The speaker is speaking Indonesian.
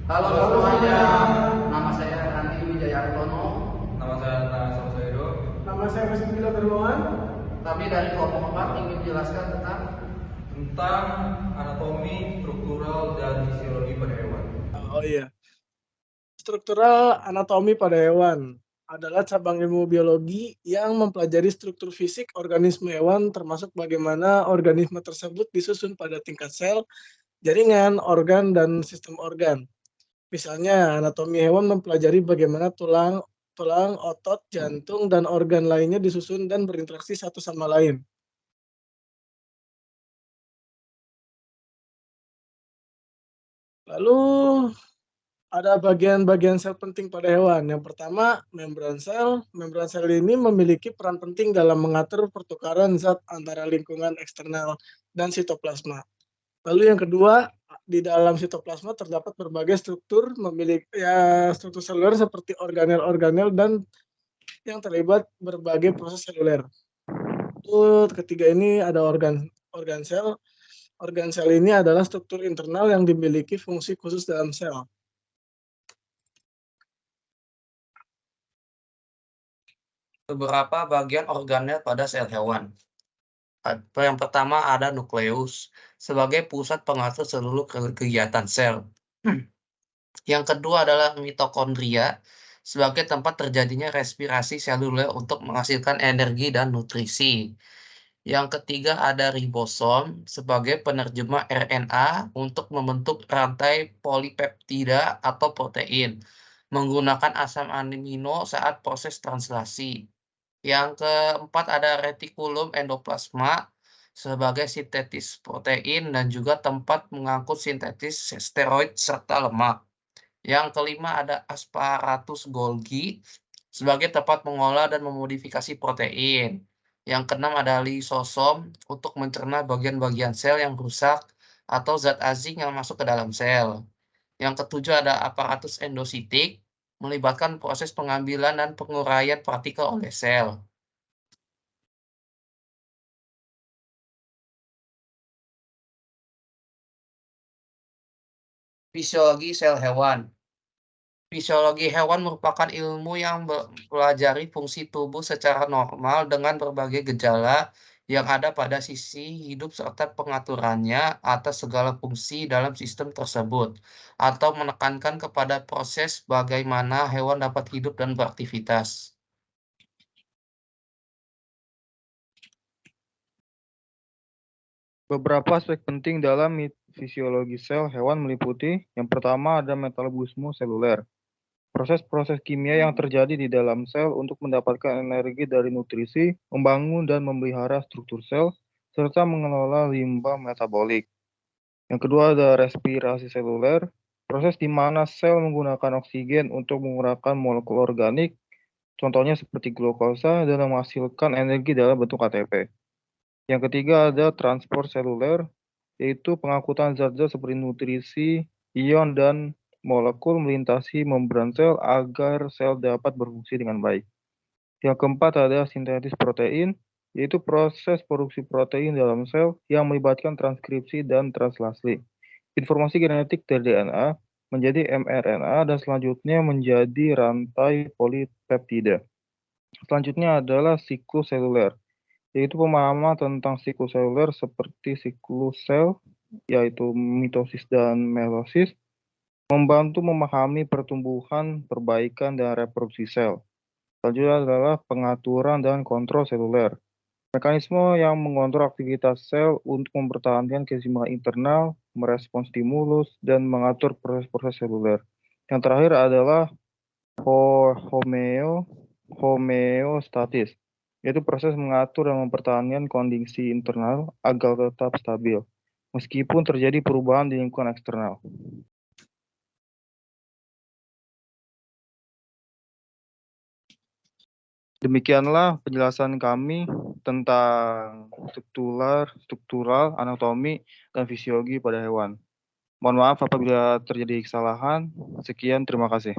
Halo Halo semuanya, semuanya, nama saya Randi Wijayartono. nama saya Nana Samsoiro. nama saya Wisnu Bila Darmawan. Kami dari kelompok 4 ingin menjelaskan tentang Tentang anatomi, struktural, dan fisiologi pada hewan. Oh iya, struktural anatomi pada hewan adalah cabang ilmu biologi yang mempelajari struktur fisik organisme hewan termasuk bagaimana organisme tersebut disusun pada tingkat sel, jaringan, organ, dan sistem organ. Misalnya, anatomi hewan mempelajari bagaimana tulang, otot, jantung, dan organ lainnya disusun dan berinteraksi satu sama lain. Lalu ada bagian-bagian sel penting pada hewan. Yang pertama, membran sel. Membran sel ini memiliki peran penting dalam mengatur pertukaran zat antara lingkungan eksternal dan sitoplasma. Lalu yang kedua, di dalam sitoplasma terdapat berbagai struktur struktur seluler seperti organel-organel dan yang terlibat berbagai proses seluler. Lalu ketiga ini ada organ sel. Organ sel ini adalah struktur internal yang dimiliki fungsi khusus dalam sel. beberapa bagian organel pada sel hewan. Yang pertama ada nukleus sebagai pusat pengatur seluruh kegiatan sel. Yang kedua adalah mitokondria sebagai tempat terjadinya respirasi seluler untuk menghasilkan energi dan nutrisi. Yang ketiga ada ribosom sebagai penerjemah RNA untuk membentuk rantai polipeptida atau protein menggunakan asam amino saat proses translasi. Yang keempat ada retikulum endoplasma sebagai sintetis protein dan juga tempat mengangkut sintetis steroid serta lemak. Yang kelima ada asparatus Golgi sebagai tempat mengolah dan memodifikasi protein. Yang keenam ada lisosom untuk mencerna bagian-bagian sel yang rusak atau zat asing yang masuk ke dalam sel. Yang ketujuh ada aparatus endositik melibatkan proses pengambilan dan penguraian partikel oleh sel. Fisiologi sel hewan. Fisiologi hewan merupakan ilmu yang mempelajari fungsi tubuh secara normal dengan berbagai gejala yang ada pada sisi hidup serta pengaturannya atas segala fungsi dalam sistem tersebut, atau menekankan kepada proses bagaimana hewan dapat hidup dan beraktivitas. Beberapa aspek penting dalam fisiologi sel hewan meliputi, yang pertama ada metabolisme seluler. Proses-proses kimia yang terjadi di dalam sel untuk mendapatkan energi dari nutrisi, membangun dan memelihara struktur sel, serta mengelola limbah metabolik. Yang kedua ada respirasi seluler, proses di mana sel menggunakan oksigen untuk mengurangkan molekul organik, contohnya seperti glukosa, dan menghasilkan energi dalam bentuk ATP. Yang ketiga ada transport seluler, yaitu pengangkutan zat-zat seperti nutrisi, ion, dan molekul melintasi membran sel agar sel dapat berfungsi dengan baik. Yang keempat ada sintesis protein, yaitu proses produksi protein dalam sel yang melibatkan transkripsi dan translasi. Informasi genetik dari DNA menjadi mRNA dan selanjutnya menjadi rantai polipeptida. Selanjutnya adalah siklus seluler, yaitu pemahaman tentang siklus seluler seperti siklus sel, yaitu mitosis dan meiosis, membantu memahami pertumbuhan, perbaikan, dan reproduksi sel. Selanjutnya adalah pengaturan dan kontrol seluler. Mekanisme yang mengontrol aktivitas sel untuk mempertahankan keseimbangan internal, merespons stimulus, dan mengatur proses-proses seluler. Yang terakhir adalah homeostatis, yaitu proses mengatur dan mempertahankan kondisi internal agar tetap stabil, meskipun terjadi perubahan di lingkungan eksternal. Demikianlah penjelasan kami tentang struktural, anatomi, dan fisiologi pada hewan. Mohon maaf apabila terjadi kesalahan. Sekian, terima kasih.